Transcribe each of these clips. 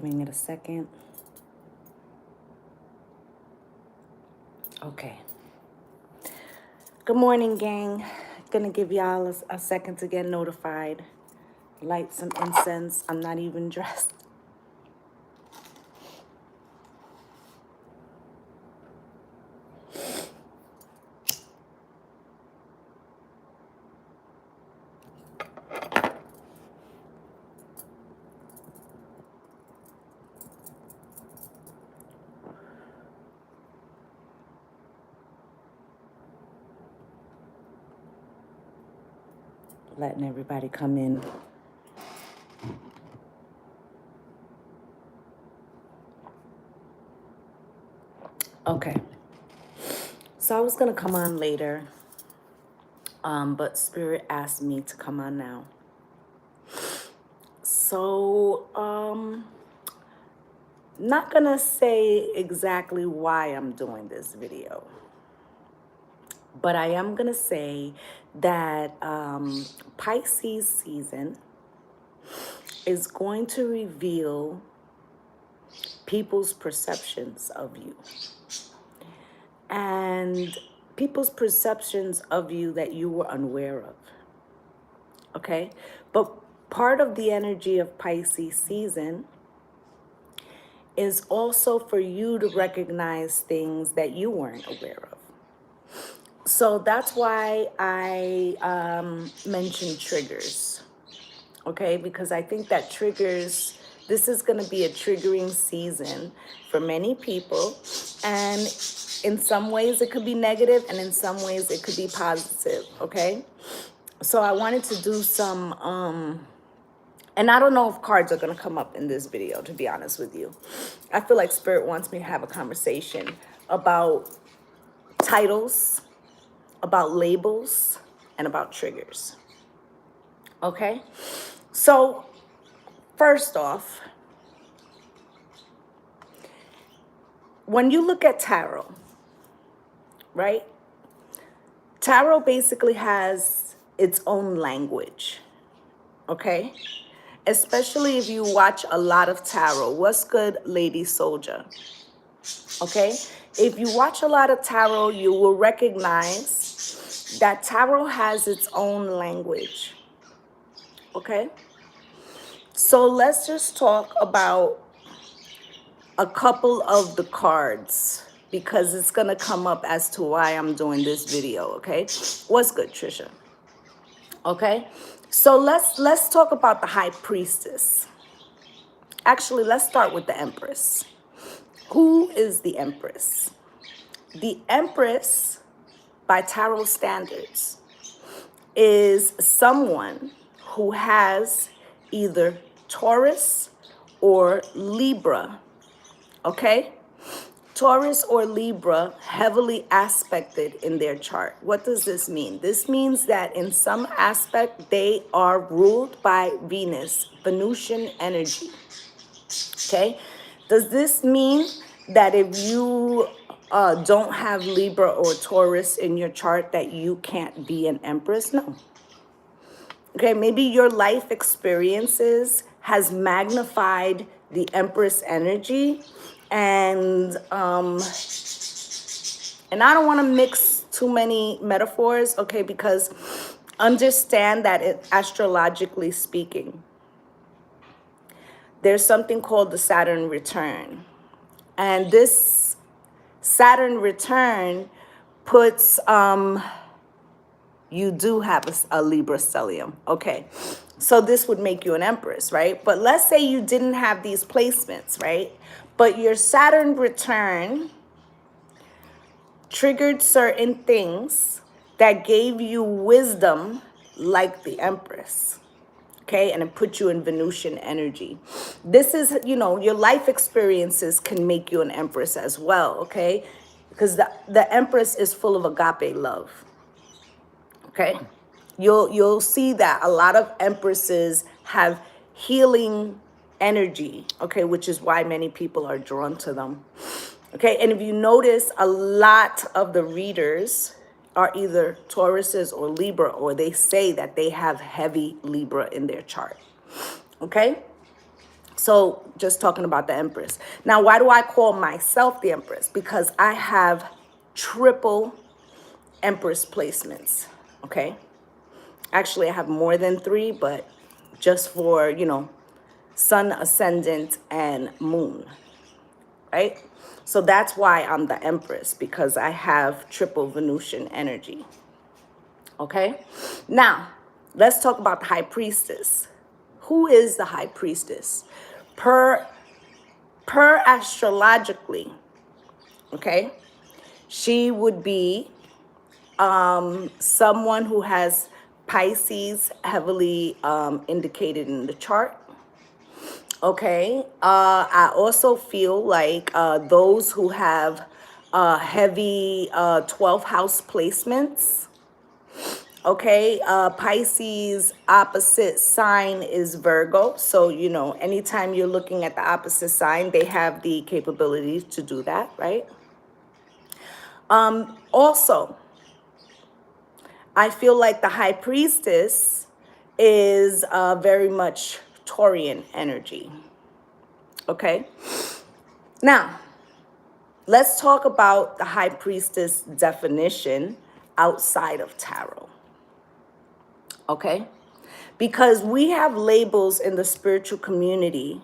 Giving it a second. Okay. Good morning, gang. Gonna give y'all a second to get notified. Light some incense. I'm not even dressed. Letting everybody come in. Okay. So I was gonna come on later, but Spirit asked me to come on now. So, not gonna say exactly why I'm doing this video, but I am gonna say that Pisces season is going to reveal people's perceptions of you. And people's perceptions of you that you were unaware of. Okay? But part of the energy of Pisces season is also for you to recognize things that you weren't aware of. So that's why I mentioned triggers. Okay? Because I think that triggers, this is going to be a triggering season for many people. And in some ways it could be negative, and in some ways it could be positive, okay? So I wanted to do some, and I don't know if cards are going to come up in this video, to be honest with you. I feel like Spirit wants me to have a conversation about titles, about labels, and about triggers, okay? So first off, when you look at tarot, right? Tarot basically has its own language, okay? Especially if you watch a lot of tarot. What's good, Lady Soldier? Okay? If you watch a lot of tarot, you will recognize that tarot has its own language, okay? So let's just talk about a couple of the cards, because it's gonna come up as to why I'm doing this video, okay? What's good, Trisha? Okay, so let's talk about the High Priestess. Actually, let's start with the Empress. Who is the Empress? The Empress, by tarot standards, is someone who has either Taurus or Libra, okay? Taurus or Libra heavily aspected in their chart. What does this mean? This means that in some aspect, they are ruled by Venus, Venusian energy. Okay? Does this mean that if you don't have Libra or Taurus in your chart that you can't be an Empress? No. Okay, maybe your life experiences has magnified the Empress energy, and I don't want to mix too many metaphors, okay, because understand that astrologically speaking, there's something called the Saturn Return. And this Saturn Return puts, you do have a Libra stellium, okay? So this would make you an Empress, right? But let's say you didn't have these placements, right? But your Saturn return triggered certain things that gave you wisdom, like the Empress, okay? And it put you in Venusian energy. This is, you know, your life experiences can make you an Empress as well, okay? Because the Empress is full of agape love, okay? You'll see that a lot of Empresses have healing energy, okay, which is why many people are drawn to them, okay? And if you notice, a lot of the readers are either Tauruses or Libra, or they say that they have heavy Libra in their chart, okay? So just talking about the Empress. Now, why do I call myself the Empress? Because I have triple Empress placements, okay? Actually, I have more than 3, but just for, Sun, Ascendant, and Moon, right? So that's why I'm the Empress, because I have triple Venusian energy, okay? Now, let's talk about the High Priestess. Who is the High Priestess? Per astrologically, okay, she would be someone who has Pisces heavily indicated in the chart. Okay, I also feel like those who have heavy 12th house placements. Okay, Pisces opposite sign is Virgo. So, anytime you're looking at the opposite sign, they have the capability to do that, right? Also, I feel like the High Priestess is very much Taurian energy. Okay, now let's talk about the High Priestess definition outside of tarot. Okay, because we have labels in the spiritual community,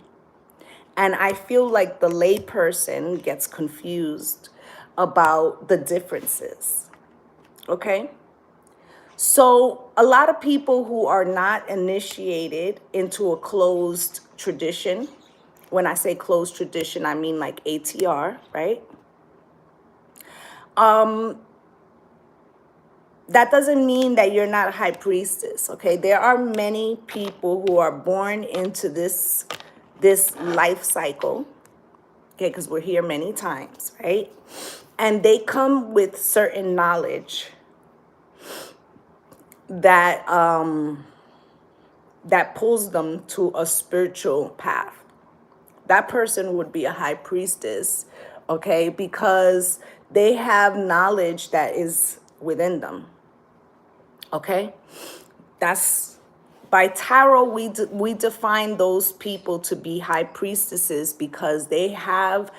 and I feel like the layperson gets confused about the differences. Okay, so a lot of people who are not initiated into a closed tradition, when I say closed tradition, I mean like ATR, right? That doesn't mean that you're not a high priestess, okay? There are many people who are born into this life cycle, okay, because we're here many times, right? And they come with certain knowledge that that pulls them to a spiritual path. That person would be a high priestess, okay, because they have knowledge that is within them. Okay, that's by tarot. We define those people to be high priestesses because they have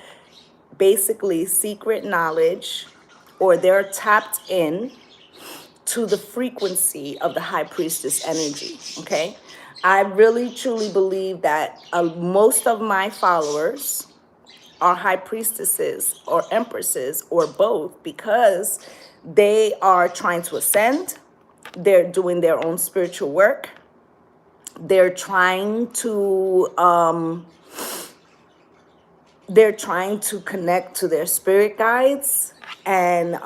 basically secret knowledge, or they're tapped in to the frequency of the high priestess energy. Okay, I really truly believe that most of my followers are high priestesses or empresses or both, because they are trying to ascend. They're doing their own spiritual work. They're trying to connect to their spirit guides and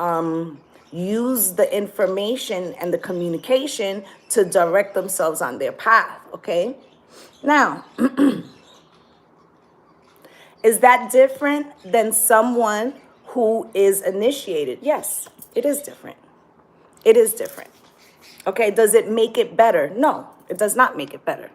use the information and the communication to direct themselves on their path. Okay, now is that different than someone who is initiated? Yes, it is different. It is different. Okay, does it make it better? No, it does not make it better.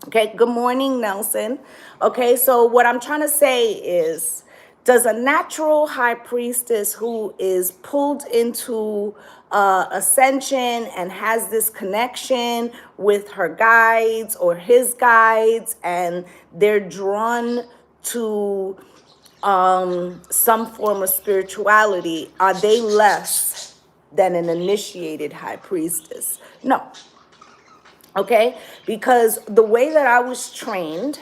Okay, good morning, Nelson. Okay, so what I'm trying to say is, does a natural high priestess who is pulled into ascension and has this connection with her guides or his guides, and they're drawn to some form of spirituality, are they less than an initiated high priestess? No. Okay, because the way that I was trained,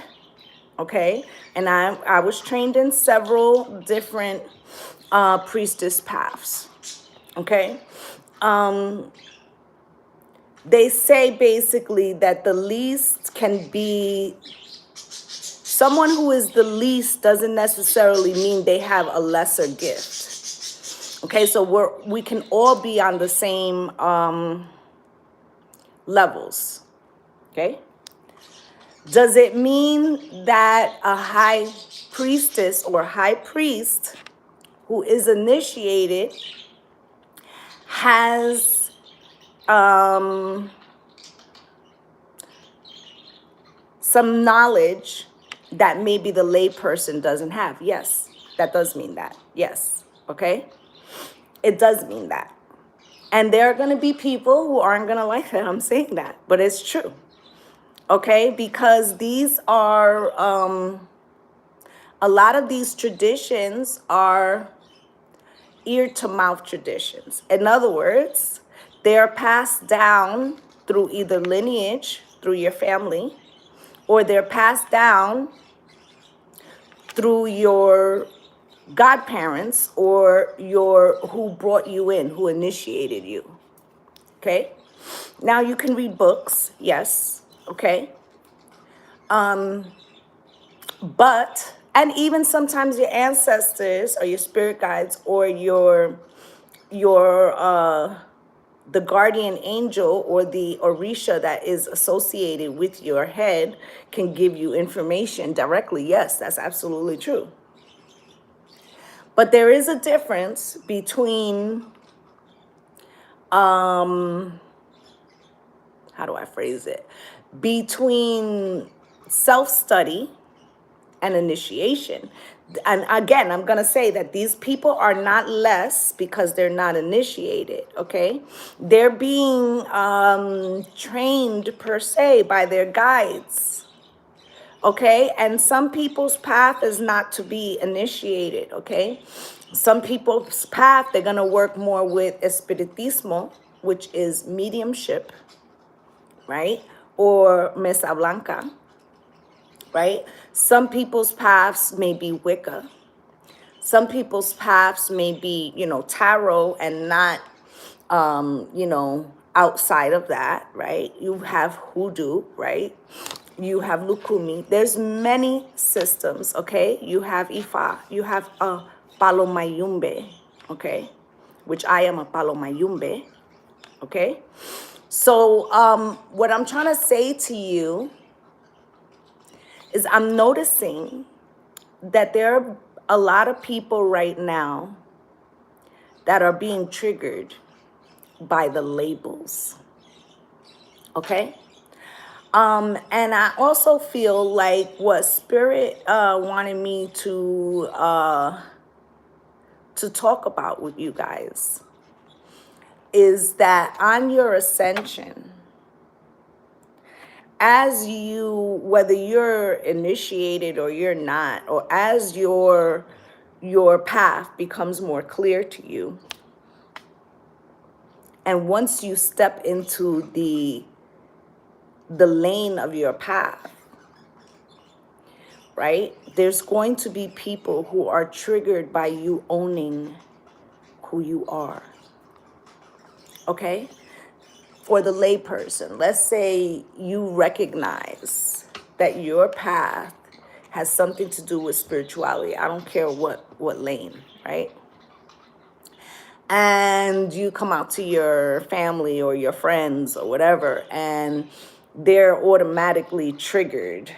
okay, and I was trained in several different priestess paths. Okay, they say basically that the least can be someone who is the least doesn't necessarily mean they have a lesser gift. Okay, so we can all be on the same levels. Okay, does it mean that a high priestess or high priest who is initiated has some knowledge that maybe the layperson doesn't have? Yes, that does mean that. Yes, okay? It does mean that. And there are going to be people who aren't going to like that I'm saying that, but it's true. Okay, because these are, a lot of these traditions are ear to mouth traditions. In other words, they're passed down through either lineage, through your family, or they're passed down through your godparents or your who brought you in, who initiated you. Okay? Now you can read books, yes, okay? But and even sometimes your ancestors or your spirit guides or your the guardian angel or the orisha that is associated with your head can give you information directly. Yes, that's absolutely true. But there is a difference between how do I phrase it? Between self-study and initiation. And again, I'm going to say that these people are not less because they're not initiated, okay? They're being trained per se by their guides, okay? And some people's path is not to be initiated, okay? Some people's path, they're going to work more with espiritismo, which is mediumship, right? Or Mesa Blanca, right? Some people's paths may be Wicca. Some people's paths may be, tarot and not, outside of that, right? You have hoodoo, right? You have lukumi. There's many systems, okay? You have Ifa. You have Palomayumbe, okay? Which I am a Palomayumbe, okay? So what I'm trying to say to you is I'm noticing that there are a lot of people right now that are being triggered by the labels, okay? And I also feel like what Spirit wanted me to talk about with you guys is that on your ascension, as you, whether you're initiated or you're not, or as your path becomes more clear to you, and once you step into the lane of your path, right, there's going to be people who are triggered by you owning who you are, okay? For the layperson, let's say you recognize that your path has something to do with spirituality. I don't care what lane, right? And you come out to your family or your friends or whatever, and they're automatically triggered,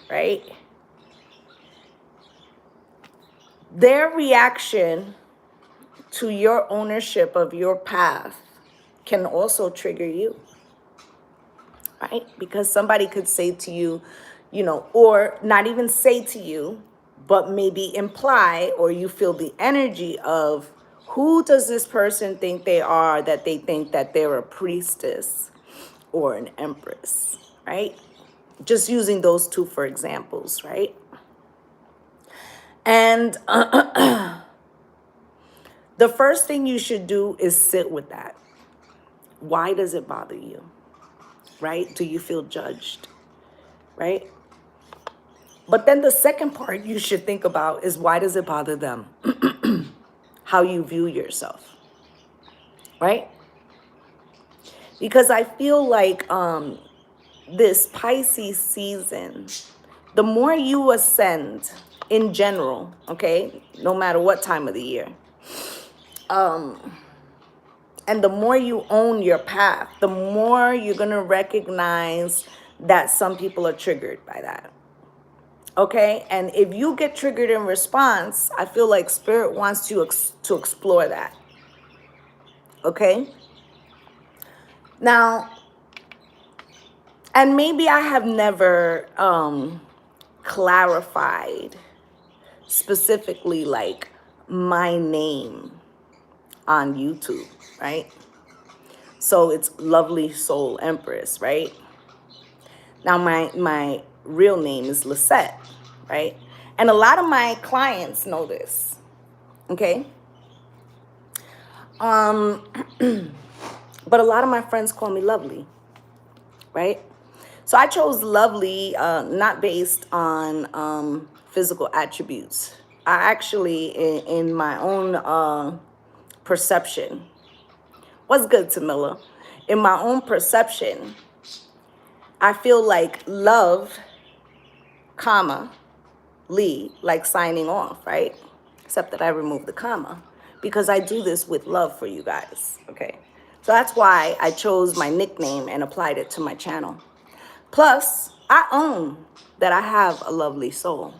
right? Their reaction to your ownership of your path can also trigger you, right? Because somebody could say to you, or not even say to you, but maybe imply, or you feel the energy of, who does this person think they are that they think that they're a priestess or an empress, right? Just using those two for examples, right? And the first thing you should do is sit with that. Why does it bother you, right? Do you feel judged, right? But then the second part you should think about is, why does it bother them? How you view yourself, right? Because I feel like this Pisces season, the more you ascend in general, okay, no matter what time of the year, and the more you own your path, the more you're going to recognize that some people are triggered by that. Okay? And if you get triggered in response, I feel like Spirit wants you to explore that. Okay? Now, and maybe I have never clarified specifically like my name on YouTube, right? So it's Lovelee Soul Empress, right? Now, my real name is Lisette, right? And a lot of my clients know this, okay? But a lot of my friends call me Lovelee, right? So I chose Lovelee not based on physical attributes. I actually, in my own perception, what's good, Tamila? In my own perception, I feel like love, comma, Lee, like signing off, right? Except that I removed the comma because I do this with love for you guys, okay? So that's why I chose my nickname and applied it to my channel. Plus, I own that I have a lovely soul,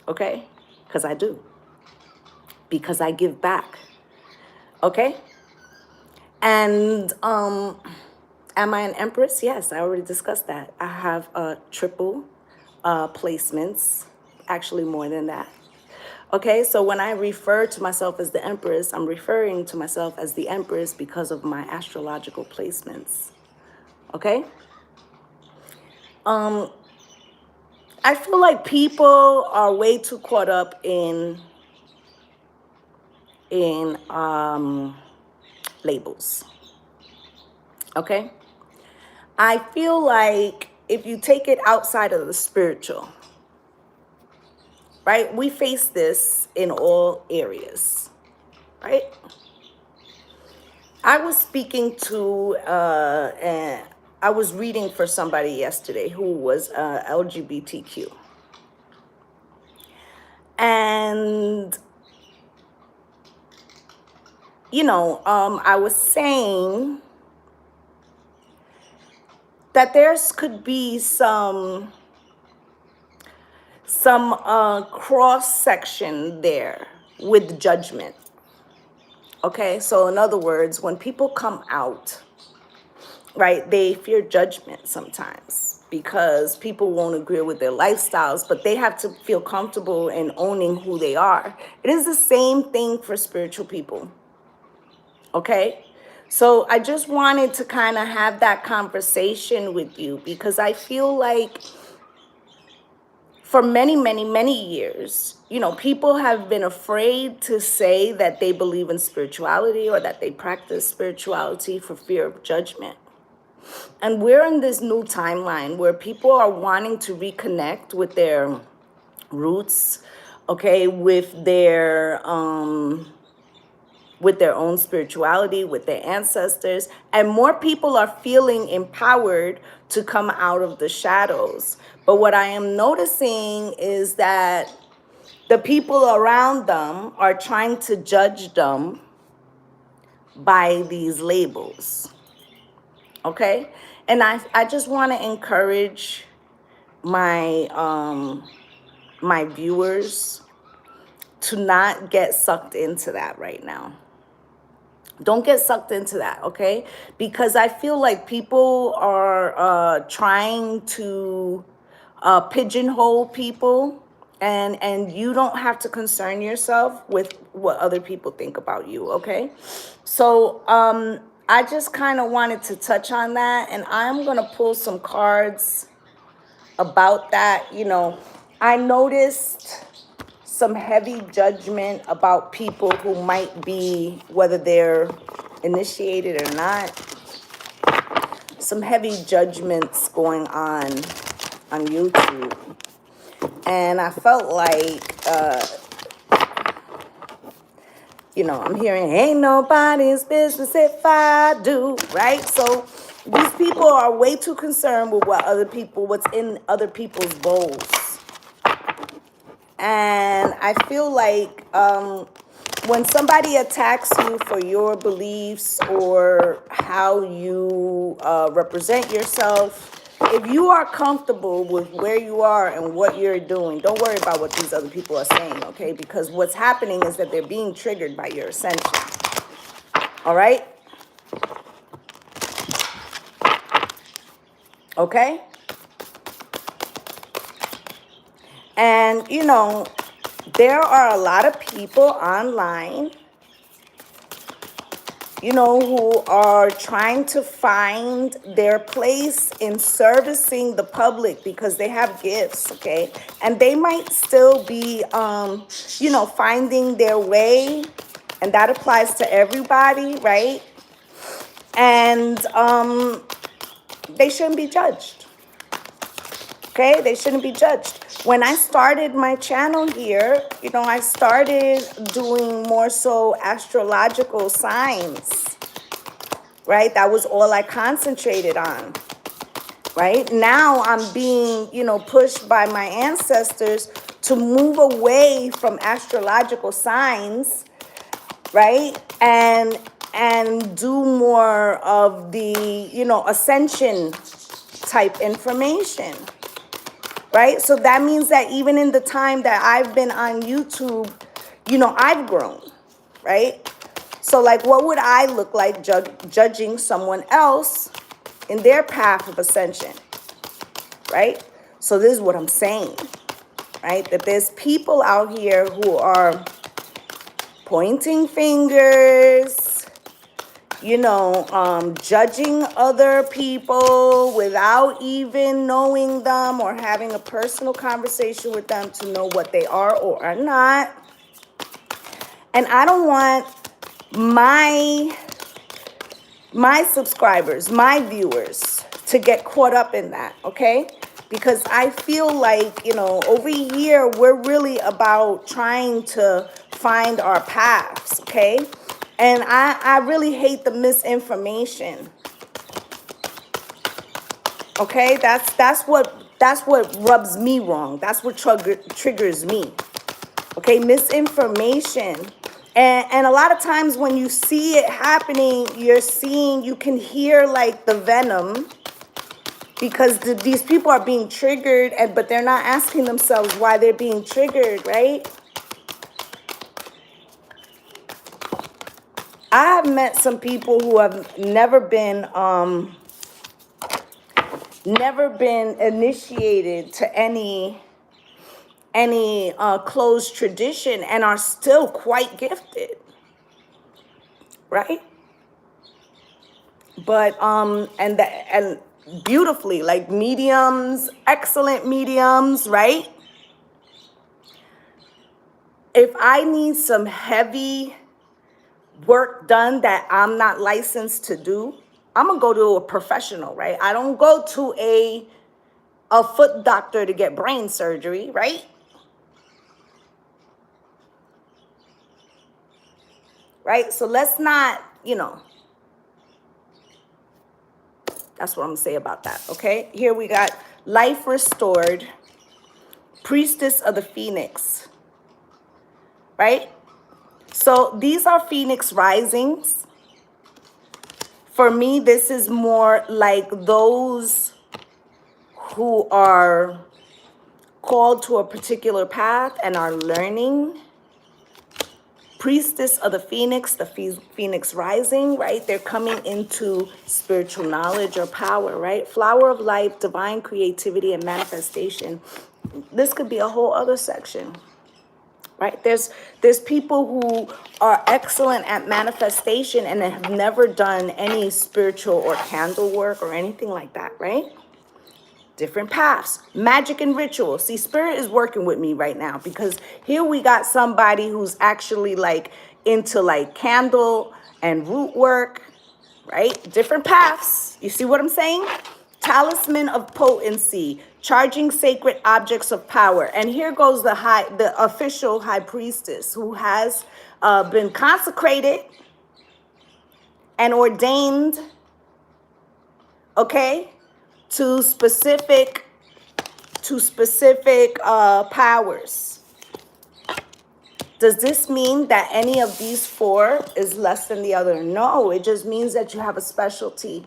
okay? Because I do. Because I give back, okay? And am I an Empress? Yes, I already discussed that. I have triple placements, actually more than that. Okay, so when I refer to myself as the Empress, I'm referring to myself as the Empress because of my astrological placements. Okay? I feel like people are way too caught up in labels. Okay? I feel like if you take it outside of the spiritual, right? We face this in all areas, right? I was speaking to, I was reading for somebody yesterday who was LGBTQ. And, I was saying that there's could be some cross section there with judgment. Okay, so in other words, when people come out, right, they fear judgment sometimes because people won't agree with their lifestyles, but they have to feel comfortable in owning who they are. It is the same thing for spiritual people. Okay? So I just wanted to kind of have that conversation with you because I feel like for many, many, many years, people have been afraid to say that they believe in spirituality or that they practice spirituality for fear of judgment. And we're in this new timeline where people are wanting to reconnect with their roots, okay, with their own spirituality, with their ancestors, and more people are feeling empowered to come out of the shadows. But what I am noticing is that the people around them are trying to judge them by these labels. Okay? And I just want to encourage my my viewers to not get sucked into that right now. Don't get sucked into that, okay? Because I feel like people are trying to pigeonhole people, and you don't have to concern yourself with what other people think about you, okay? So I just kind of wanted to touch on that, and I'm gonna pull some cards about that. I noticed some heavy judgment about people who might be, whether they're initiated or not, some heavy judgments going on YouTube. And I felt like, I'm hearing, ain't nobody's business if I do, right? So these people are way too concerned with what's in other people's bowls. And I feel like when somebody attacks you for your beliefs or how you represent yourself, if you are comfortable with where you are and what you're doing, don't worry about what these other people are saying, okay? Because what's happening is that they're being triggered by your ascension. All right? Okay? And, there are a lot of people online you know, who are trying to find their place in servicing the public because they have gifts, okay? And they might still be, you know, finding their way, and that applies to everybody, right? And they shouldn't be judged, okay? They shouldn't be judged. When I started my channel here, you know, I started doing more so astrological signs, right? That was all I concentrated on, right? Now I'm being, you know, pushed by my ancestors to move away from astrological signs, right? And do more of the, you know, ascension type information, right? So that means that even in the time that I've been on YouTube, you know, I've grown, right? So like, what would I look like judging someone else in their path of ascension, right? So this is what I'm saying, right? That there's people out here who are pointing fingers, you know, judging other people without even knowing them or having a personal conversation with them to know what they are or are not. And I don't want my subscribers, my viewers to get caught up in that, okay? Because I feel like, you know, over here, we're really about trying to find our paths, okay? And I really hate the misinformation, okay? That's what rubs me wrong. That's what triggers me, okay? Misinformation. And a lot of times when you see it happening, you can hear like the venom, because these people are being triggered, but they're not asking themselves why they're being triggered, right? I have met some people who have never been initiated to any closed tradition and are still quite gifted, right? But and beautifully, like mediums, excellent mediums, right? If I need some heavy work done that I'm not licensed to do, I'm gonna go to a professional, right? I don't go to a foot doctor to get brain surgery, right? Right? So let's not, you know, that's what I'm gonna say about that, okay? Here we got life restored, priestess of the phoenix, right? So these are phoenix risings. For me, this is more like those who are called to a particular path and are learning. Priestess of the phoenix rising, right? They're coming into spiritual knowledge or power, right? Flower of life, divine creativity and manifestation. This could be a whole other section, right? There's people who are excellent at manifestation and have never done any spiritual or candle work or anything like that, right? Different paths, magic and ritual. See, spirit is working with me right now, because here we got somebody who's actually like into like candle and root work, right? Different paths. You see what I'm saying? Talisman of potency, charging sacred objects of power. And here goes the official high priestess who has been consecrated and ordained, okay, to specific powers. Does this mean that any of these four is less than the other? No, it just means that you have a specialty.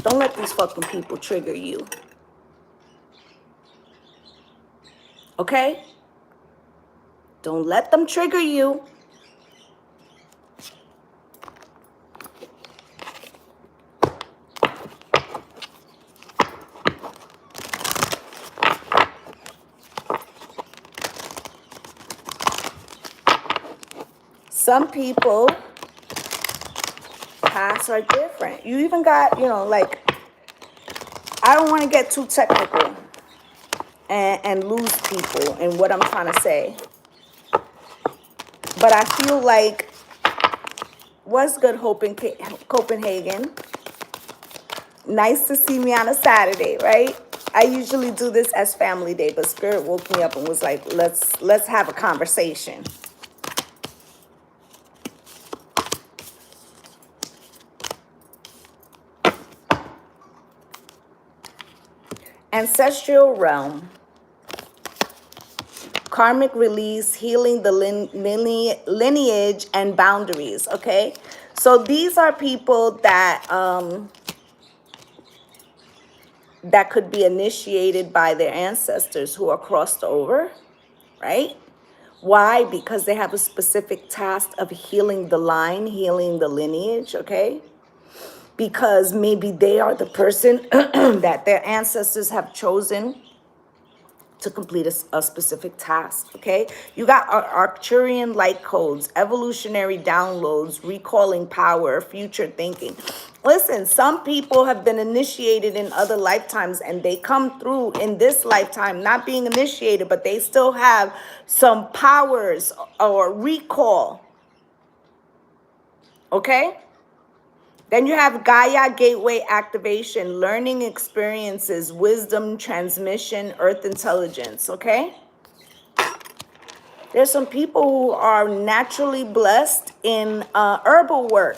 Don't let these fucking people trigger you. Okay? Don't let them trigger you. Some people Paths are different. You even got, you know, like, I don't want to get too technical and lose people in what I'm trying to say. But I feel like, what's good, Hope in Copenhagen? Nice to see me on a Saturday, right? I usually do this as family day, but Spirit woke me up and was like, let's have a conversation. Ancestral realm, karmic release, healing the lineage and boundaries, okay? So these are people that that could be initiated by their ancestors who are crossed over, right? Why? Because they have a specific task of healing the line, healing the lineage, okay? Because maybe they are the person that their ancestors have chosen to complete a specific task, okay? You got Arcturian light codes, evolutionary downloads, recalling power, future thinking. Listen, some people have been initiated in other lifetimes and they come through in this lifetime not being initiated, but they still have some powers or recall, okay? Then you have Gaia gateway activation, learning experiences, wisdom transmission, earth intelligence, okay? There's some people who are naturally blessed in herbal work.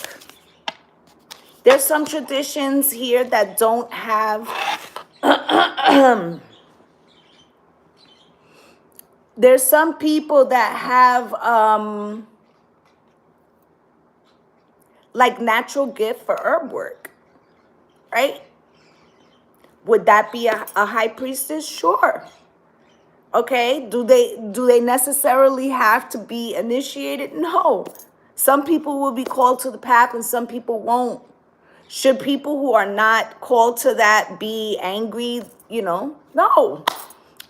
There's some traditions here that don't have, there's some people that have like natural gift for herb work, right? Would that be a high priestess? Sure. Okay, do they necessarily have to be initiated? No. Some people will be called to the path and some people won't. Should people who are not called to that be angry? You know, no.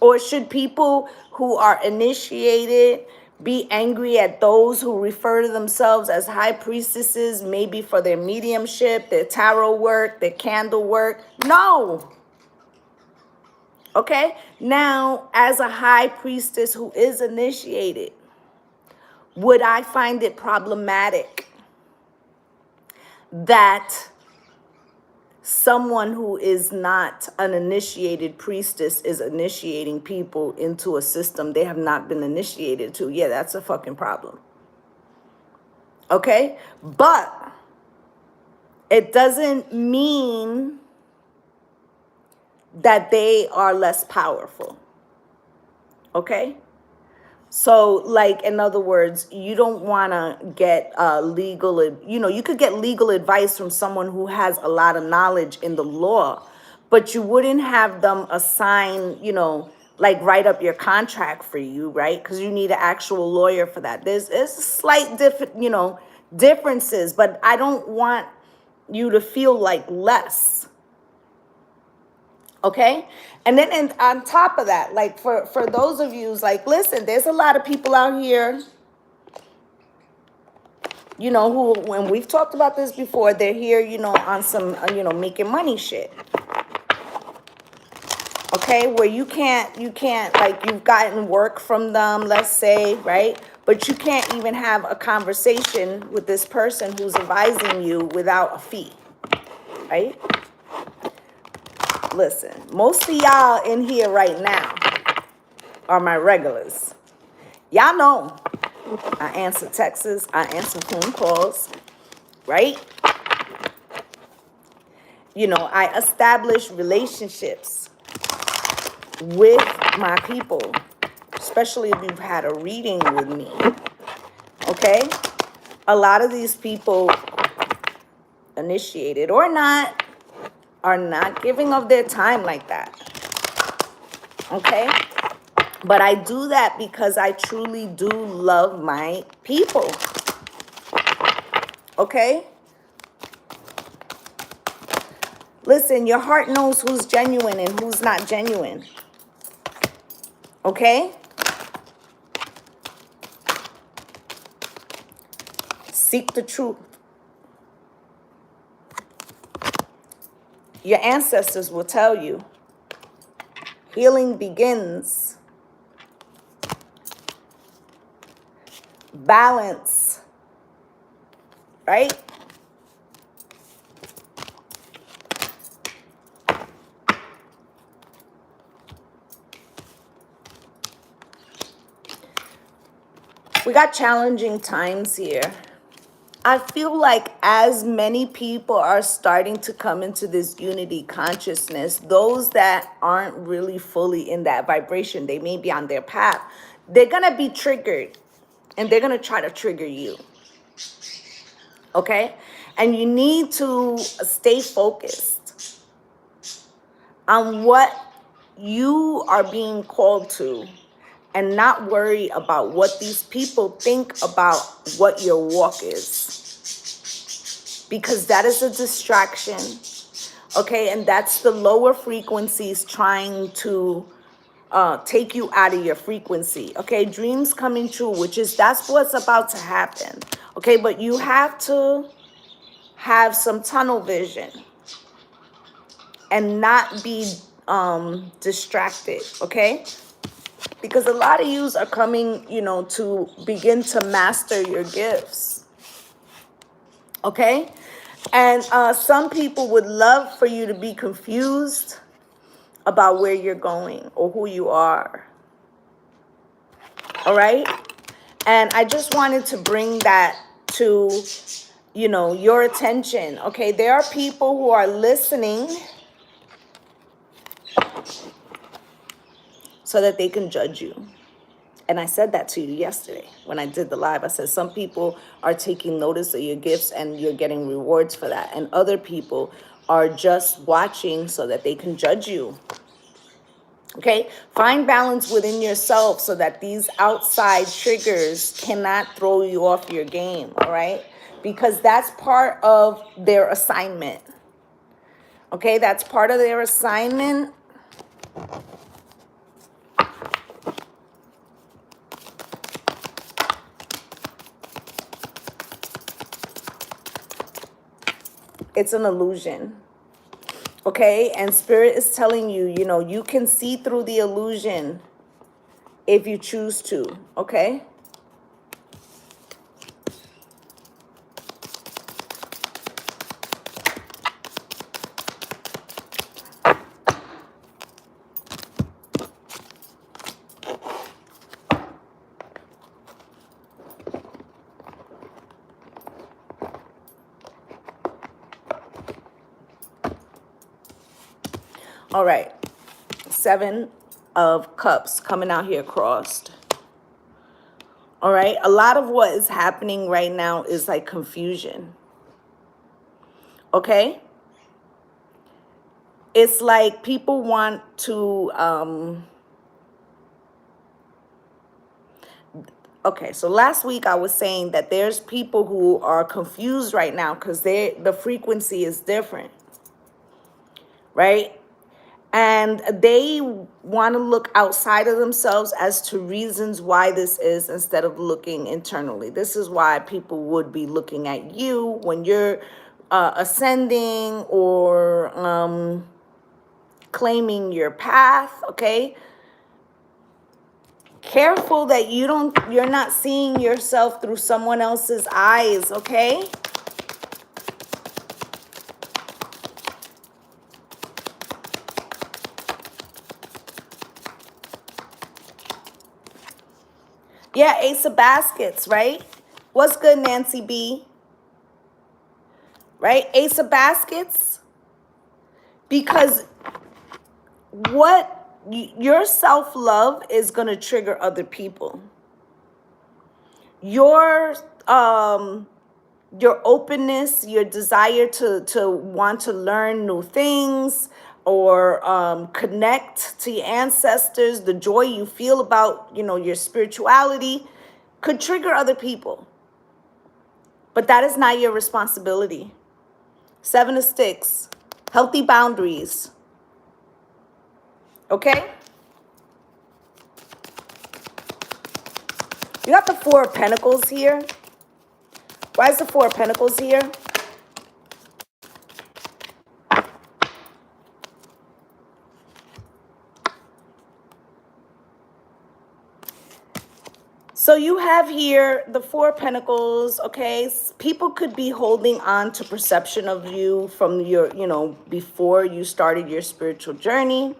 Or should people who are initiated be angry at those who refer to themselves as high priestesses, maybe for their mediumship, their tarot work, their candle work? No. Okay, now as a high priestess who is initiated, would I find it problematic that someone who is not an initiated priestess is initiating people into a system they have not been initiated to? Yeah, that's a fucking problem. Okay, but it doesn't mean that they are less powerful. Okay? So, like, in other words, you don't want to get legal, you know, you could get legal advice from someone who has a lot of knowledge in the law, but you wouldn't have them assign, you know, like write up your contract for you, right? Because you need an actual lawyer for that. There's slight different, you know, differences, but I don't want you to feel like less. Okay, and then on top of that, like for those of you like, listen, there's a lot of people out here, you know, who, when we've talked about this before, they're here, you know, on some, you know, making money shit. Okay, where you can't, like, you've gotten work from them, let's say, right? But you can't even have a conversation with this person who's advising you without a fee, right? Listen, most of y'all in here right now are my regulars. Y'all know I answer texts, I answer phone calls, right? You know, I establish relationships with my people, especially if you've had a reading with me, okay? A lot of these people, initiated or not, are not giving of their time like that, okay? But I do that because I truly do love my people, okay? Listen, your heart knows who's genuine and who's not genuine, okay? Seek the truth. Your ancestors will tell you healing begins, balance, right? We got challenging times here. I feel like as many people are starting to come into this unity consciousness, those that aren't really fully in that vibration, they may be on their path, they're going to be triggered and they're going to try to trigger you. Okay? And you need to stay focused on what you are being called to and not worry about what these people think about what your walk is. Because that is a distraction. Okay? And that's the lower frequencies trying to take you out of your frequency. Okay? Dreams coming true, which is, that's what's about to happen. Okay? But you have to have some tunnel vision and not be distracted. Okay? Because a lot of yous are coming, you know, to begin to master your gifts. Okay? And some people would love for you to be confused about where you're going or who you are. All right? And I just wanted to bring that to, you know, your attention. Okay? There are people who are listening so that they can judge you. And I said that to you yesterday when I did the live. I said some people are taking notice of your gifts and you're getting rewards for that. And other people are just watching so that they can judge you. Okay? Find balance within yourself so that these outside triggers cannot throw you off your game. All right? Because that's part of their assignment. Okay? That's part of their assignment. It's an illusion. Okay? And Spirit is telling you, you know, you can see through the illusion if you choose to. Okay? All right. 7 of Cups coming out here crossed. All right. A lot of what is happening right now is like confusion. Okay. It's like people want to, okay. So last week I was saying that there's people who are confused right now because the frequency is different. Right. And they want to look outside of themselves as to reasons why this is instead of looking internally. This is why people would be looking at you when you're ascending or claiming your path. Okay. Careful that you're not seeing yourself through someone else's eyes. Okay. Yeah, Ace of Baskets, right? What's good, Nancy B? Right? Ace of Baskets. Because your self-love is going to trigger other people. Your openness, your desire to want to learn new things or connect to your ancestors, the joy you feel about, you know, your spirituality could trigger other people. But that is not your responsibility. 7 of Sticks, healthy boundaries. Okay? You got the 4 of Pentacles here. Why is the 4 of Pentacles here? So you have here the Four of Pentacles, okay? People could be holding on to perception of you from your, before you started your spiritual journey.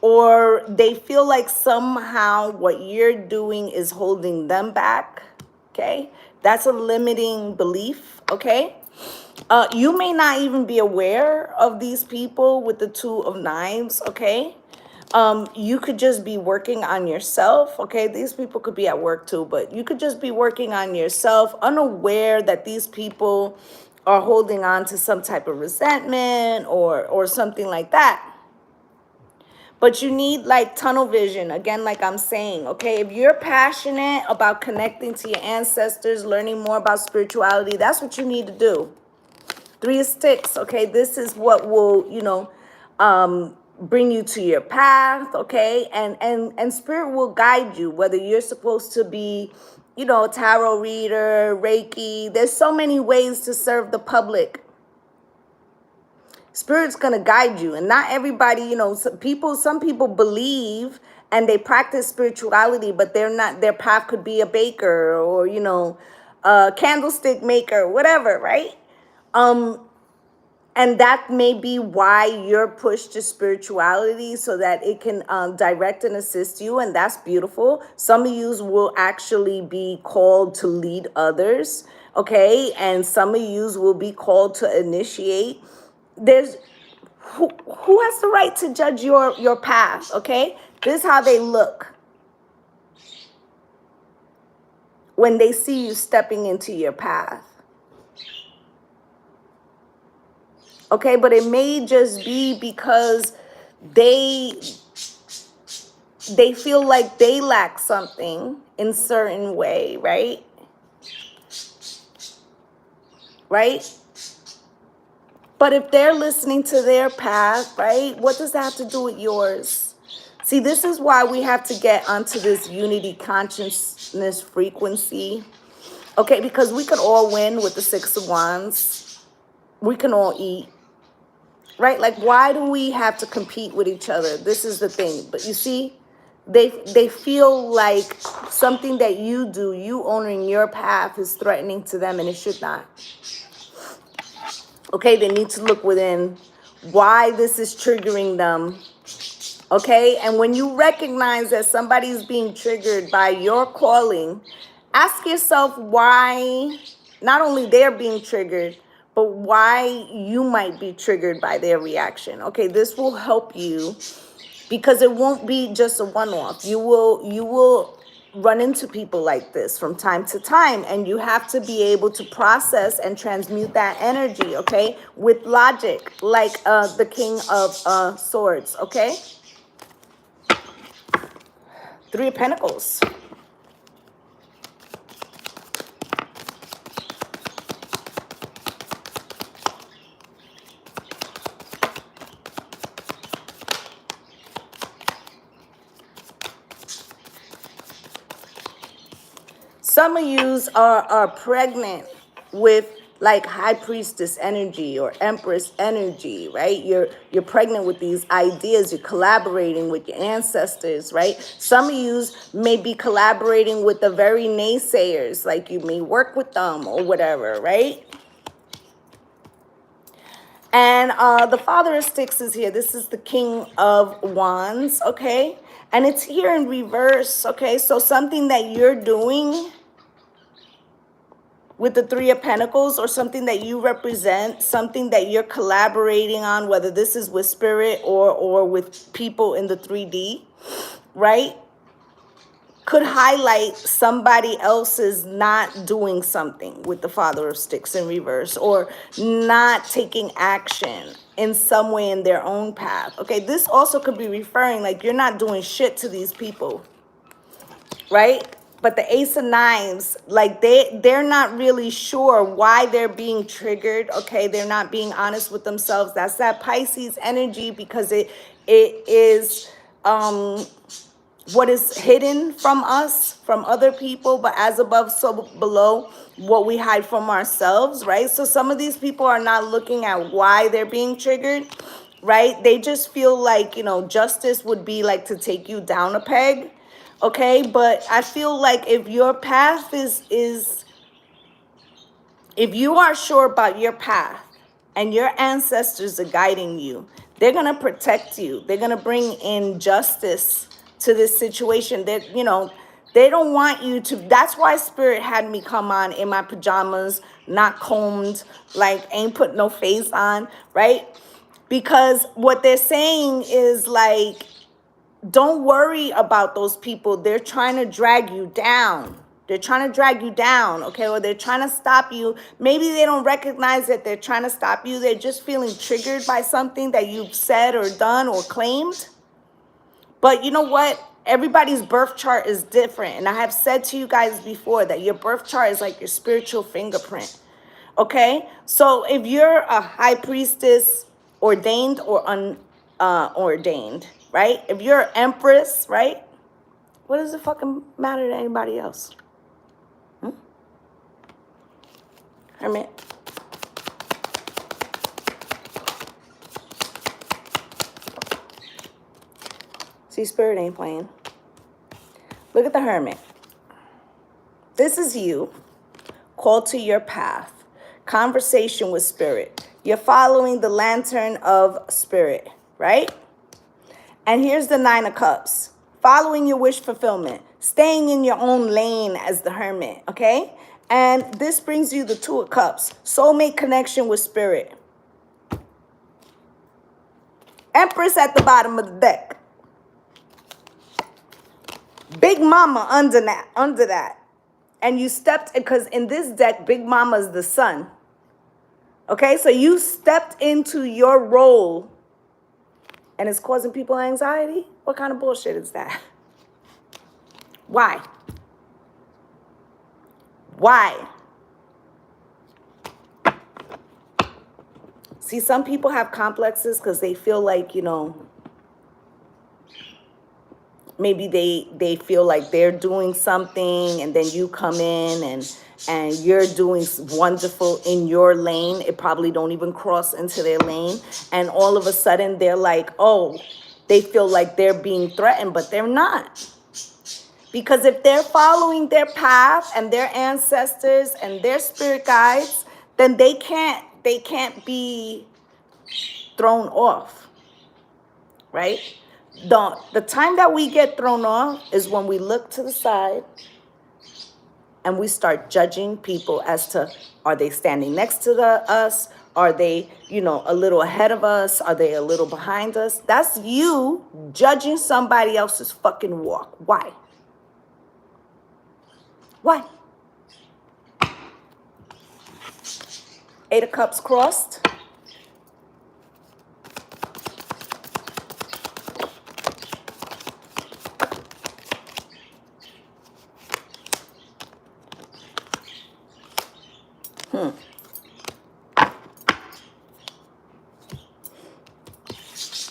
Or they feel like somehow what you're doing is holding them back, okay? That's a limiting belief, okay? You may not even be aware of these people with the Two of Knives, okay? You could just be working on yourself, okay? These people could be at work too, but you could just be working on yourself, unaware that these people are holding on to some type of resentment or something like that. But you need like tunnel vision, again, like I'm saying, okay? If you're passionate about connecting to your ancestors, learning more about spirituality, that's what you need to do. Three of Sticks, okay? This is what will, bring you to your path, okay? And Spirit will guide you, whether you're supposed to be, a tarot reader, Reiki. There's so many ways to serve the public. Spirit's going to guide you. And not everybody, some people believe and they practice spirituality, but they're not, their path could be a baker or, a candlestick maker, whatever, right? And that may be why you're pushed to spirituality, so that it can direct and assist you. And that's beautiful. Some of you will actually be called to lead others, okay? And some of you will be called to initiate. There's who has the right to judge your path, okay? This is how they look when they see you stepping into your path. Okay, but it may just be because they feel like they lack something in certain way, right? Right? But if they're listening to their path, right, what does that have to do with yours? See, this is why we have to get onto this unity consciousness frequency. Okay, because we could all win with the Six of Wands. We can all eat. Right? Like, why do we have to compete with each other? This is the thing. But you see, they feel like something that you do, you owning your path, is threatening to them, and it should not. Okay, they need to look within why this is triggering them. Okay, and when you recognize that somebody's being triggered by your calling, ask yourself why not only they're being triggered, but why you might be triggered by their reaction. Okay, this will help you, because it won't be just a one-off. You will run into people like this from time to time, and you have to be able to process and transmute that energy, okay, with logic, like the King of Swords, okay? Three of Pentacles. Some of yous are pregnant with like High Priestess energy or Empress energy, right? You're pregnant with these ideas. You're collaborating with your ancestors, right? Some of yous may be collaborating with the very naysayers, like you may work with them or whatever, right? And the Father of Sticks is here. This is the King of Wands, okay? And it's here in reverse, okay? So something that you're doing with the Three of Pentacles, or something that you represent, something that you're collaborating on, whether this is with spirit or with people in the 3D, right? Could highlight somebody else's not doing something with the Father of Sticks in reverse, or not taking action in some way in their own path. Okay, this also could be referring like you're not doing shit to these people, right? But the Ace of Knives, like they're not really sure why they're being triggered. Okay, they're not being honest with themselves. That's that Pisces energy, because it is what is hidden from us, from other people, but as above, so below, what we hide from ourselves, right? So some of these people are not looking at why they're being triggered, right? They just feel like, justice would be like to take you down a peg. Okay, but I feel like if your path is if you are sure about your path and your ancestors are guiding you, they're going to protect you. They're going to bring in justice to this situation. That, you know, they don't want you to. That's why Spirit had me come on in my pajamas, not combed, like ain't put no face on, right? Because what they're saying is like, don't worry about those people. They're trying to drag you down. They're trying to drag you down, okay? Or they're trying to stop you. Maybe they don't recognize that they're trying to stop you. They're just feeling triggered by something that you've said or done or claimed. But you know what? Everybody's birth chart is different. And I have said to you guys before that your birth chart is like your spiritual fingerprint, okay? So if you're a high priestess, ordained or unordained, right? If you're an empress, right? What does it fucking matter to anybody else? Hermit. See, Spirit ain't playing. Look at the Hermit. This is you, called to your path. Conversation with Spirit. You're following the lantern of Spirit, right? And here's the Nine of Cups. Following your wish fulfillment. Staying in your own lane as the Hermit, okay? And this brings you the Two of Cups. Soulmate connection with Spirit. Empress at the bottom of the deck. Big Mama under that. And you stepped, because in this deck, Big Mama is the sun. Okay, so you stepped into your role and it's causing people anxiety? What kind of bullshit is that? Why? Why? See, some people have complexes because they feel like, you know, maybe they feel like they're doing something and then you come in and you're doing wonderful in your lane. It probably don't even cross into their lane. And all of a sudden they're like, oh, they feel like they're being threatened, but they're not. Because if they're following their path and their ancestors and their spirit guides, then they can't be thrown off, right? The time that we get thrown off is when we look to the side and we start judging people as to, are they standing next to us? Are they, you know, a little ahead of us? Are they a little behind us? That's you judging somebody else's fucking walk. Why? Why? Eight of Cups crossed.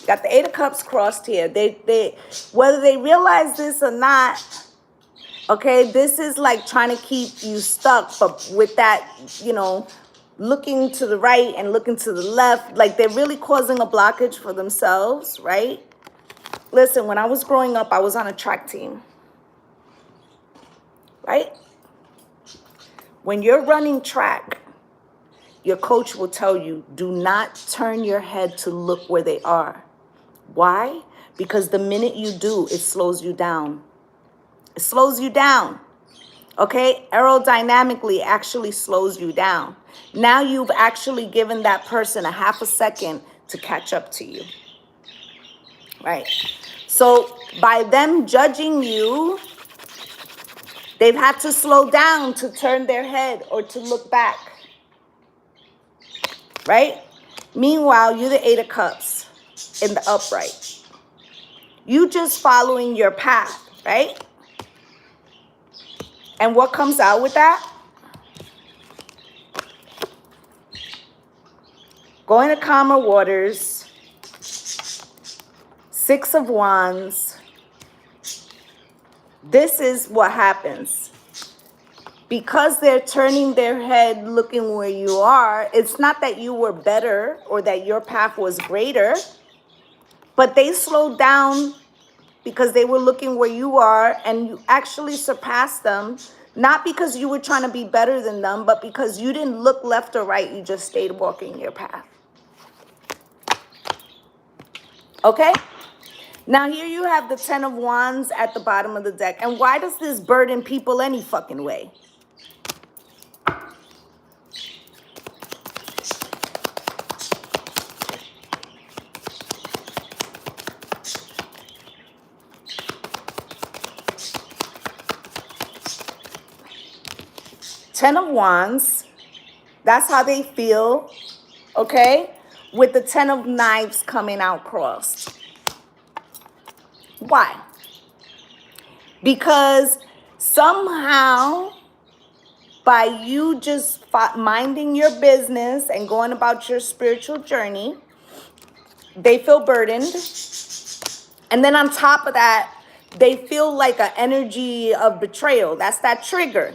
Got the Eight of Cups crossed here. They whether they realize this or not, okay, this is like trying to keep you stuck, but with that, you know, looking to the right and looking to the left, like they're really causing a blockage for themselves, right? Listen, when I was growing up, I was on a track team, right? When you're running track, your coach will tell you, do not turn your head to look where they are. Why? Because the minute you do, it slows you down. It slows you down. Okay? Aerodynamically actually slows you down. Now you've actually given that person a half a second to catch up to you. Right? So by them judging you, they've had to slow down to turn their head or to look back. Right? Meanwhile, you're the Eight of Cups in the upright. You just following your path, right? And what comes out with that? Going to calmer waters. Six of Wands. This is what happens. Because they're turning their head looking where you are, it's not that you were better or that your path was greater, but they slowed down because they were looking where you are and you actually surpassed them, not because you were trying to be better than them, but because you didn't look left or right. You just stayed walking your path. Okay? Now here you have the 10 of Wands at the bottom of the deck. And why does this burden people any fucking way? Ten of Wands, that's how they feel, okay? With the 10 of Knives coming out crossed. Why? Because somehow, by you just minding your business and going about your spiritual journey, they feel burdened. And then on top of that, they feel like an energy of betrayal. That's that trigger.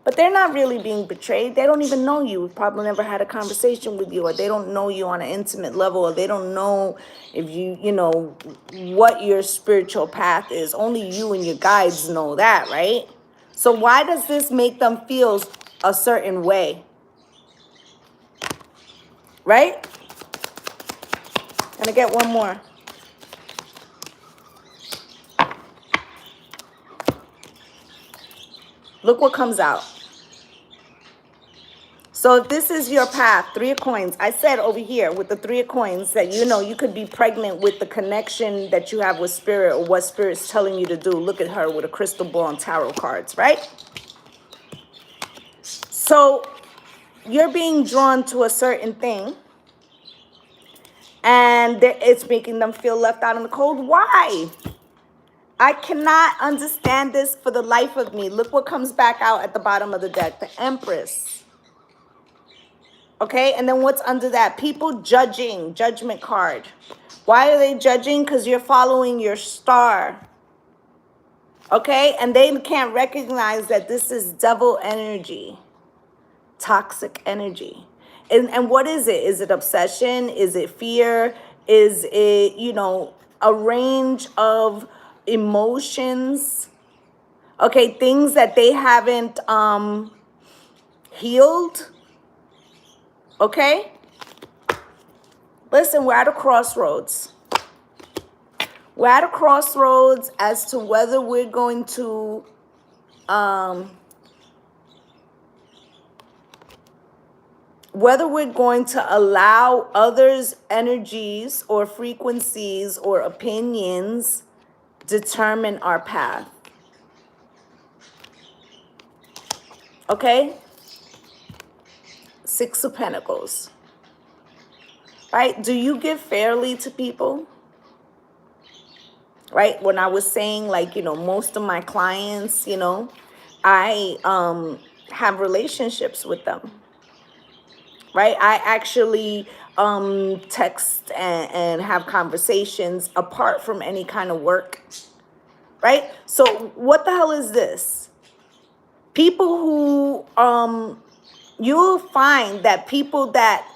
But they're not really being betrayed. They don't even know you. Probably never had a conversation with you, or they don't know you on an intimate level, or they don't know if you know, what your spiritual path is. Only you and your guides know that, right? So why does this make them feel a certain way? Right? Gonna get one more. Look what comes out. So if this is your path, 3 of Coins, I said over here with the 3 of Coins that, you know, you could be pregnant with the connection that you have with Spirit or what Spirit's telling you to do. Look at her with a crystal ball and tarot cards, right? So you're being drawn to a certain thing and it's making them feel left out in the cold. Why? I cannot understand this for the life of me. Look what comes back out at the bottom of the deck, the Empress. Okay, and then what's under that? People judging, judgment card. Why are they judging? Because you're following your star. Okay, and they can't recognize that this is devil energy, toxic energy. And what is it? Is it obsession? Is it fear? Is it, you know, a range of emotions? Okay, things that they haven't healed. Okay? Listen, we're at a crossroads. We're at a crossroads as to whether we're going to allow others' energies or frequencies or opinions determine our path. Okay? 6 of Pentacles. Right? Do you give fairly to people? Right? When I was saying, like, you know, most of my clients, you know, I have relationships with them. Right? I actually text and have conversations apart from any kind of work. Right? So what the hell is this? People who you'll find that people that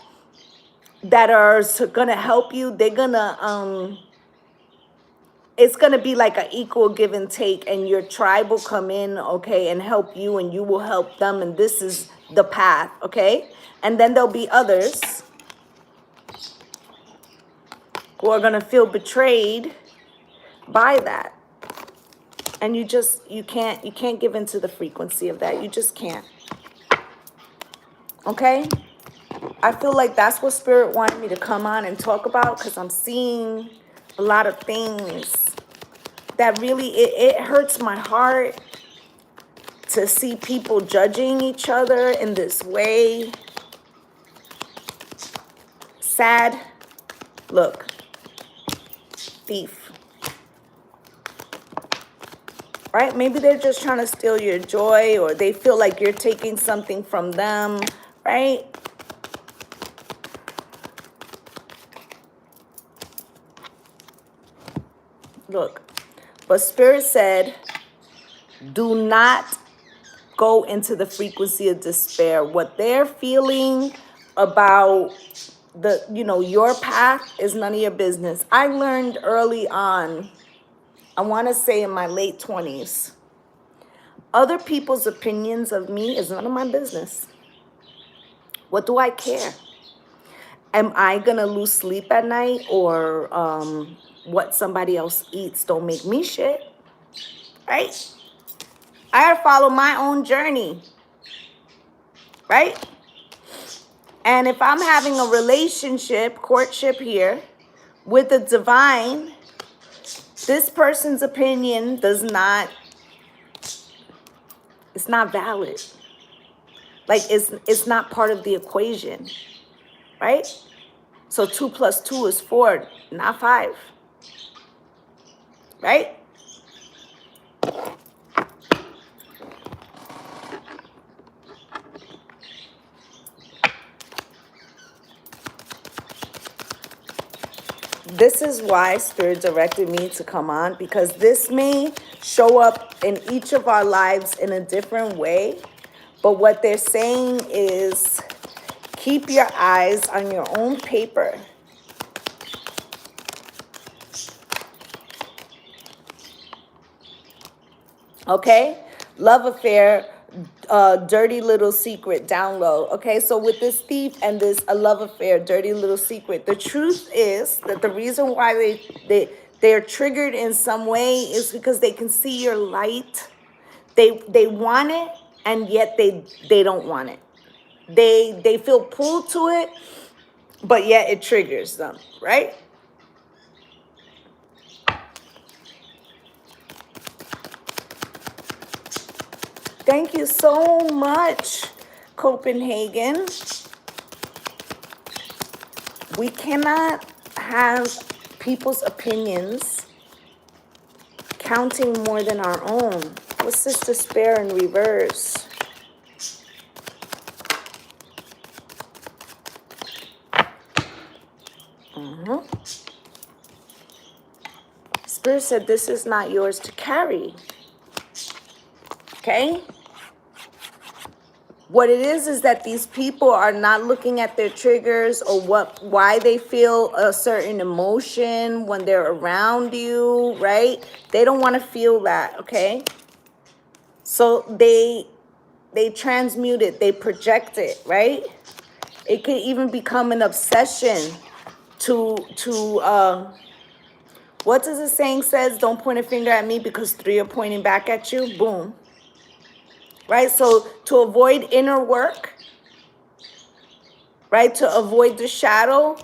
are gonna help you, they're gonna it's gonna be like an equal give and take, and your tribe will come in, okay, and help you, and you will help them, and this is the path, okay? And then there'll be others who are gonna feel betrayed by that, and you can't give into the frequency of that. You just can't. Okay? I feel like that's what Spirit wanted me to come on and talk about, because I'm seeing a lot of things that really, it hurts my heart to see people judging each other in this way. Sad. Look. Thief. Right? Maybe they're just trying to steal your joy, or they feel like you're taking something from them, right? Look, but Spirit said, do not go into the frequency of despair. What they're feeling about the, you know, your path is none of your business. I learned early on I want to say in my late 20s. Other people's opinions of me is none of my business. What do I care? Am I going to lose sleep at night, or what somebody else eats don't make me shit? Right? I gotta follow my own journey. Right? And if I'm having a relationship, courtship here, with the divine, this person's opinion it's not valid. Like, it's not part of the equation, right? So 2 + 2 is 4, not 5, right? This is why Spirit directed me to come on, because this may show up in each of our lives in a different way. But what they're saying is, keep your eyes on your own paper. Okay? Love affair, dirty little secret, down low. Okay, so with this thief and this a love affair, dirty little secret, the truth is that the reason why they're triggered in some way is because they can see your light. They want it, and yet they don't want it. They feel pulled to it, but yet it triggers them, right? Thank you so much, Copenhagen. We cannot have people's opinions counting more than our own. What's this despair in reverse? Spirit said this is not yours to carry. Okay? What it is that these people are not looking at their triggers or why they feel a certain emotion when they're around you, right? They don't want to feel that, okay? So they transmute it, they project it, right? It can even become an obsession to what does the saying says? Don't point a finger at me because 3 are pointing back at you. Boom. Right? So to avoid inner work, right? To avoid the shadow,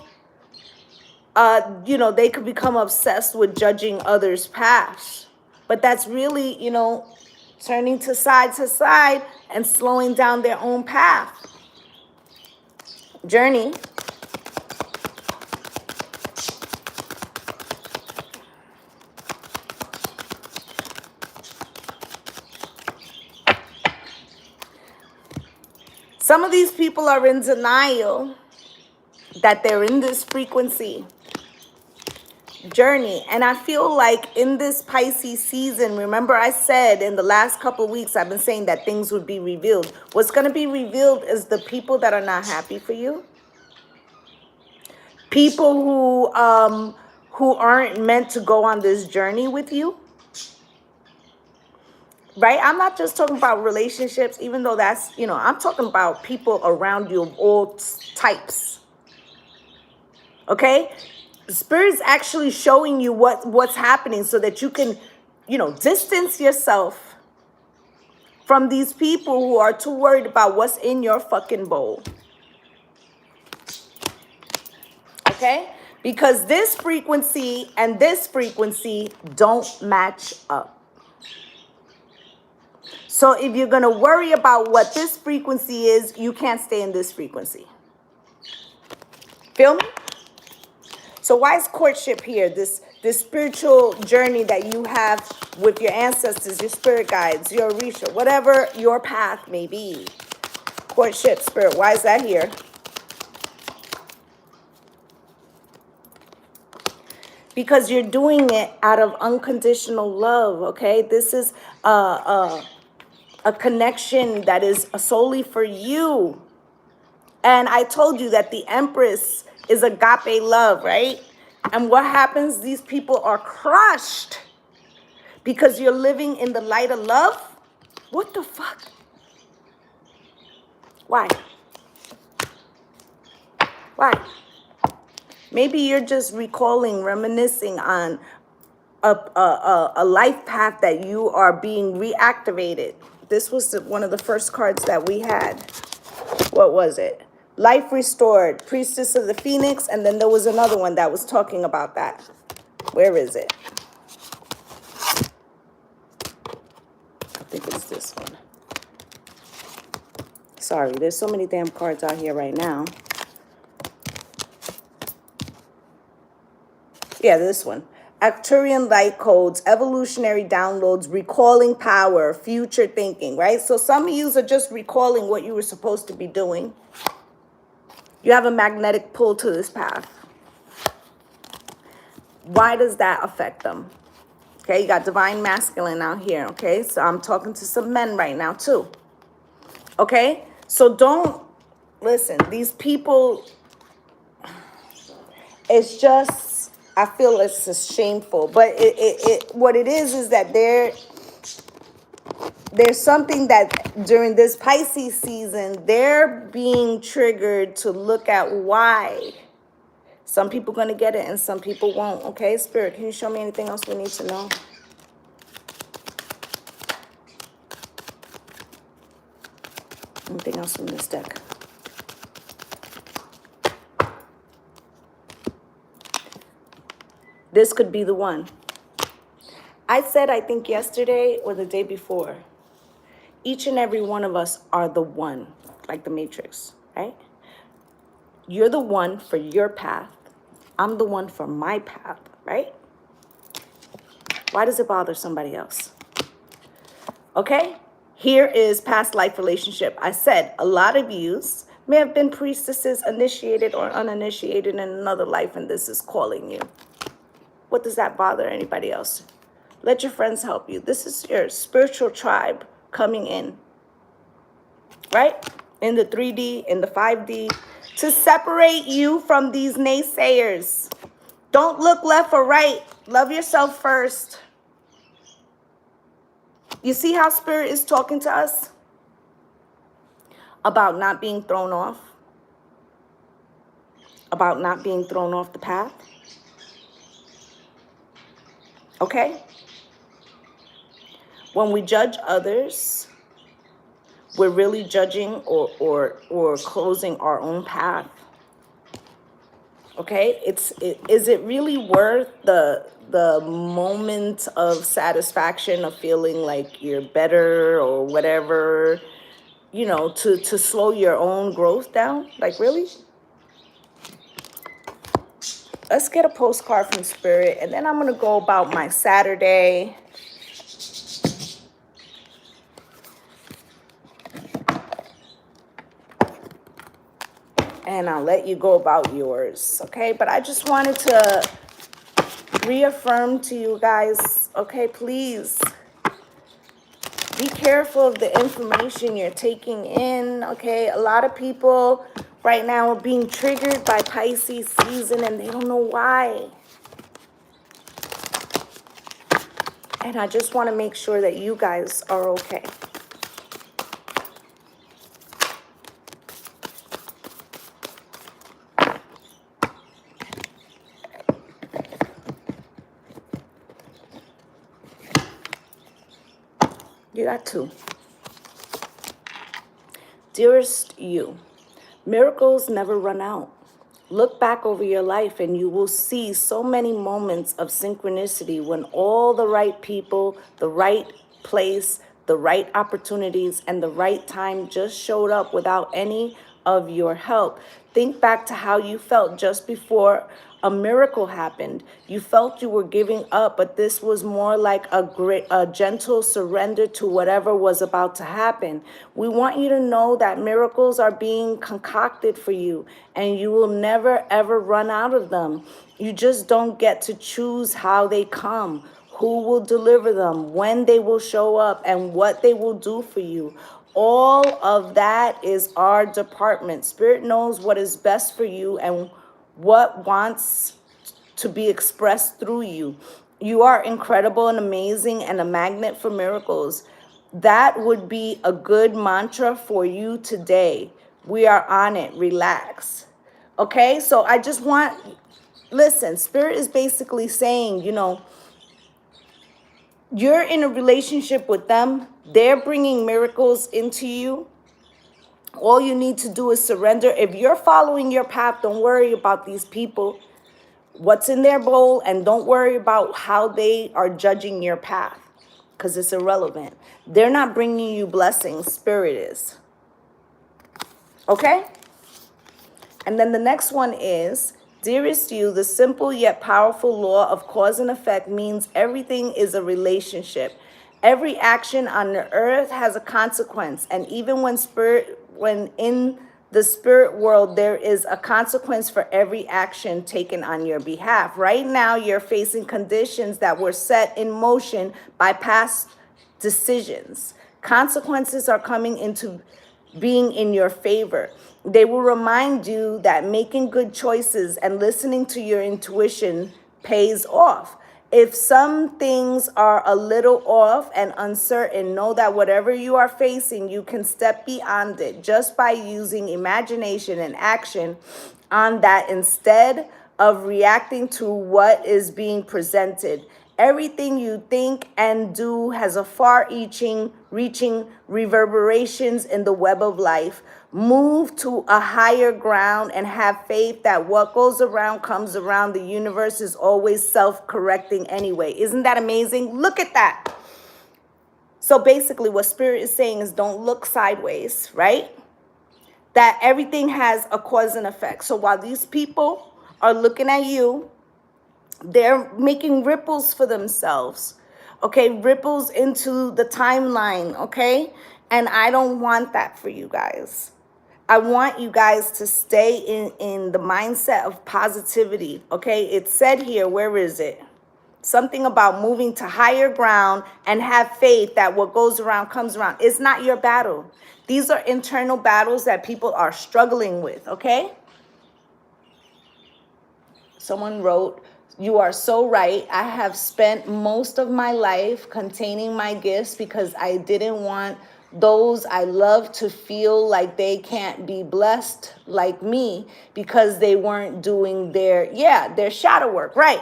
they could become obsessed with judging others' paths. But that's really, turning to side and slowing down their own path. Journey. Some of these people are in denial that they're in this frequency journey. And I feel like in this Pisces season, remember I said in the last couple of weeks, I've been saying that things would be revealed. What's going to be revealed is the people that are not happy for you. People who aren't meant to go on this journey with you. Right? I'm not just talking about relationships, even though that's, I'm talking about people around you of all types. Okay? Spirit's actually showing you what's happening so that you can, distance yourself from these people who are too worried about what's in your fucking bowl. Okay? Because this frequency and this frequency don't match up. So if you're going to worry about what this frequency is, you can't stay in this frequency. Feel me? So why is courtship here? This spiritual journey that you have with your ancestors, your spirit guides, your Orisha, whatever your path may be. Courtship, spirit, why is that here? Because you're doing it out of unconditional love, okay? This is a connection that is solely for you. And I told you that the Empress is agape love, right? And what happens? These people are crushed Because you're living in the light of love? What the fuck? Why? Why? Maybe you're just recalling, reminiscing on a life path that you are being reactivated. This was one of the first cards that we had. What was it? Life Restored, Priestess of the Phoenix, and then there was another one that was talking about that. Where is it? I think it's this one. Sorry, there's so many damn cards out here right now. Yeah, this one. Arcturian light codes, evolutionary downloads, recalling power, future thinking, right? So some of you are just recalling what you were supposed to be doing. You have a magnetic pull to this path. Why does that affect them? Okay, you got divine masculine out here, okay? So I'm talking to some men right now too. Okay? So don't, listen, these people, it's just, I feel it's just shameful. But what it is that there's something that during this Pisces season, they're being triggered to look at why. Some people going to get it and some people won't. Okay, Spirit, can you show me anything else we need to know? Anything else from this deck? This could be the one. I said, I think yesterday or the day before, each and every one of us are the one, like the Matrix, right? You're the one for your path. I'm the one for my path, right? Why does it bother somebody else? Okay, here is past life relationship. I said a lot of yous may have been priestesses, initiated or uninitiated in another life, and this is calling you. What does that bother anybody else? Let your friends help you. This is your spiritual tribe coming in, right? In the 3D, in the 5D, to separate you from these naysayers. Don't look left or right. Love yourself first. You see how Spirit is talking to us about not being thrown off? About not being thrown off the path? Okay? When we judge others, we're really judging or closing our own path. Okay? Is it really worth the moment of satisfaction of feeling like you're better or whatever, you know, to slow your own growth down? Like, really? Let's get a postcard from Spirit, and then I'm going to go about my Saturday. And I'll let you go about yours, okay? But I just wanted to reaffirm to you guys, okay, please be careful of the information you're taking in, okay? A lot of people right now are being triggered by Pisces season and they don't know why. And I just want to make sure that you guys are okay. You got two. Dearest you, miracles never run out. Look back over your life and you will see so many moments of synchronicity when all the right people, the right place, the right opportunities, and the right time just showed up without any of your help. Think back to how you felt just before a miracle happened. You felt you were giving up, but this was more like a gentle surrender to whatever was about to happen. We want you to know that miracles are being concocted for you, and you will never, ever run out of them. You just don't get to choose how they come, who will deliver them, when they will show up, and what they will do for you. All of that is our department. Spirit knows what is best for you and what wants to be expressed through you. You are incredible and amazing and a magnet for miracles. That would be a good mantra for you today. We are on it. Relax. Okay, so I just want, listen, Spirit is basically saying, you know, you're in a relationship with them. They're bringing miracles into you. All you need to do is surrender. If you're following your path, don't worry about these people, what's in their bowl, and don't worry about how they are judging your path, because it's irrelevant. They're not bringing you blessings. Spirit is. Okay? And then the next one is, dearest you, the simple yet powerful law of cause and effect means everything is a relationship. Every action on the earth has a consequence. And even when in the spirit world, there is a consequence for every action taken on your behalf. Right now, you're facing conditions that were set in motion by past decisions. Consequences are coming into being in your favor. They will remind you that making good choices and listening to your intuition pays off. If some things are a little off and uncertain, know that whatever you are facing, you can step beyond it just by using imagination and action on that instead of reacting to what is being presented. Everything you think and do has a far-reaching reverberations in the web of life. Move to a higher ground and have faith that what goes around comes around. The universe is always self-correcting anyway. Isn't that amazing? Look at that. So basically what Spirit is saying is don't look sideways, right? That everything has a cause and effect. So while these people are looking at you, they're making ripples for themselves, okay? Ripples into the timeline, okay? And I don't want that for you guys. I want you guys to stay in the mindset of positivity, okay? It said here, where is it? Something about moving to higher ground and have faith that what goes around comes around. It's not your battle. These are internal battles that people are struggling with, okay? Someone wrote, you are so right. I have spent most of my life containing my gifts because I didn't want those I love to feel like they can't be blessed like me because they weren't doing their shadow work, right?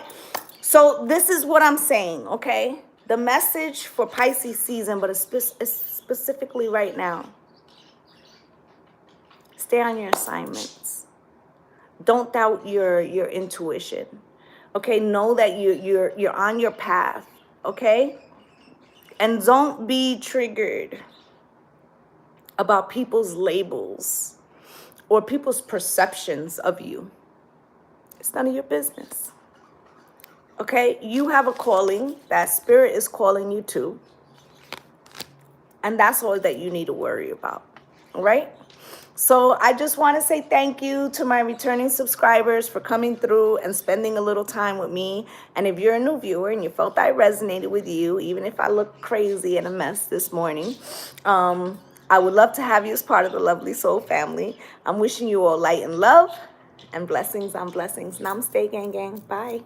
So this is what I'm saying, okay? The message for Pisces season, but it's specifically right now. Stay on your assignments. Don't doubt your intuition. Okay, know that you're on your path, okay? And don't be triggered about people's labels or people's perceptions of you. It's none of your business. Okay, you have a calling that Spirit is calling you to. And that's all that you need to worry about, all right? So I just want to say thank you to my returning subscribers for coming through and spending a little time with me. And if you're a new viewer and you felt I resonated with you, even if I look crazy and a mess this morning, I would love to have you as part of the Lovely Soul family. I'm wishing you all light and love and blessings on blessings. Namaste, gang, gang. Bye.